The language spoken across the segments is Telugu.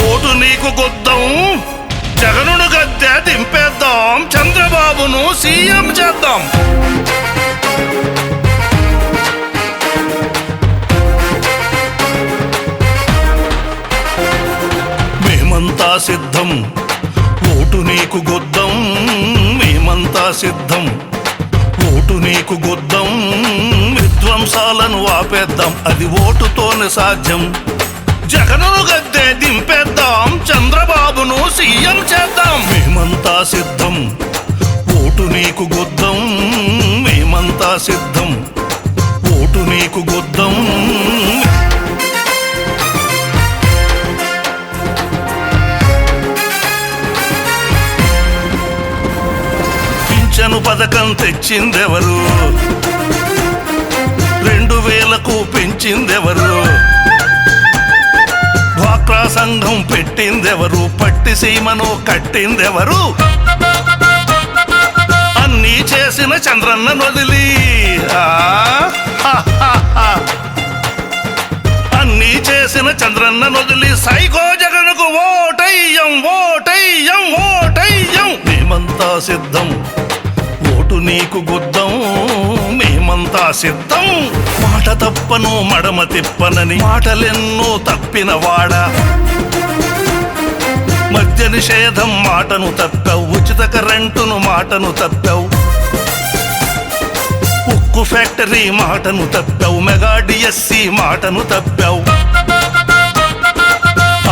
ఓటు నీకు గుద్దం, జగనును గద్దె దింపేద్దాం, చంద్రబాబును సీఎం చేద్దాం. మేమంతా సిద్ధం, ఓటు నీకు గుద్దం, మేమంతా సిద్ధం, ఓటు నీకు గుద్దం, విధ్వంసాలను ఆపేద్దాం, అది ఓటుతోనే సాధ్యం. జగనును గద్దె దింపేద్దాం, చంద్రబాబును సీఎం చేద్దాం. మేమంతా సిద్ధం, ఓటు నీకు గుద్దం, మేమంతా సిద్ధం, ఓటు నీకు గుద్దం. పింఛను పథకం తెచ్చిందెవరు? 2000కు పెంచిందెవరు? డ్వాక్రా సంఘం పెట్టిందెవరు? పట్టి సీమను కట్టిందెవరు? అన్నీ చేసిన చంద్రన్న వదిలి, అన్నీ చేసిన చంద్రన్న వదిలి సైకో జగన్కు ఓటయ్యం, ఓటయ్యం, ఓటయ్యం. మేమంతా సిద్ధం, ఓటు నీకు గుద్దం, మేమంతా సిద్ధం. మాట తప్పను మడమ తిప్పనని మాటలెన్నో తప్పినవాడా, మద్య నిషేధం మాటను తప్పావు, ఉచిత కరెంటును మాటను తప్పావు, ఉక్కు ఫ్యాక్టరీ మాటను తప్పావు, మెగా డిఎస్సి మాటను తప్పావు,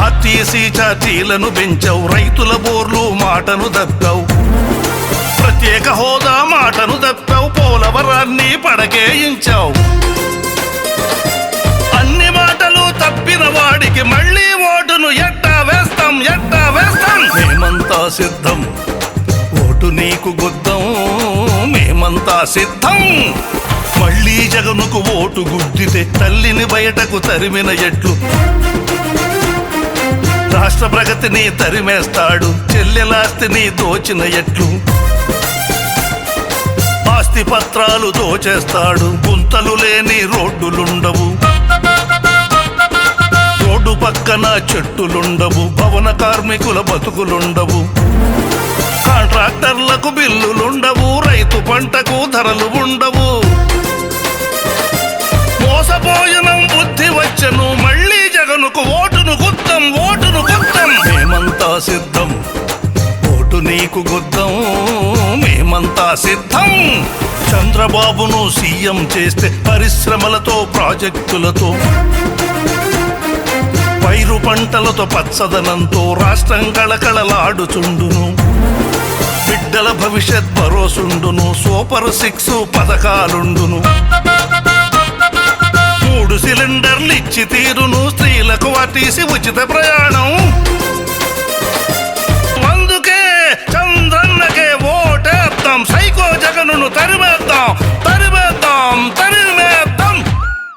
ఆర్టీసీ ఛార్జీలను పెంచావు, రైతుల బోర్లు మాటను తప్పావు, ప్రత్యేక హోదా మాటను తప్పావు, పోలవరాన్ని పడకేయించావు. అన్ని మాటలు తప్పిన వాడికి మళ్ళీ ఓటును ఎట్టా వేస్తాం, ఎట్టా వేస్తాం. మేమంతా సిద్ధం, ఓటు నీకు గుద్దం, మేమంతా సిద్ధం. మళ్ళీ జగనుకు ఓటు గుద్దితే తల్లిని బయటకు తరిమిన ఎట్లు, రాష్ట్ర ప్రగతిని తరిమేస్తాడు, చెల్లెలాస్తిని దోచిన ఎట్లు, ఆస్తి పత్రాలు దోచేస్తాడు, గుంతలు లేని రోడ్డులుండవు, రోడ్డు పక్కన చెట్టులుండవు, భవన కార్మికుల బతుకులుండవు, కాంట్రాక్టర్లకు బిల్లులుండవు, రైతు పంటకు ధరలు ఉండవు. మోసపోయిన బుద్ధి వచ్చను, మళ్ళీ జగనుకు ఓటును గుద్దం, ఓటును గుద్దం. మేమంతా సిద్ధం, ఓటు నీకు గుద్దం, మేమంతా సిద్ధం. చంద్రబాబును సీఎం చేస్తే పరిశ్రమలతో, ప్రాజెక్టులతో, పైరు పంటలతో, పచ్చదనంతో రాష్ట్రం కళకళలాడుచుండును, బిడ్డల భవిష్యత్ భరోసుండును, సూపర్ 6 పథకాలుండును, 3 సిలిండర్లు ఇచ్చి తీరును, స్త్రీలకు ఆర్టీసీ ఉచిత ప్రయాణం,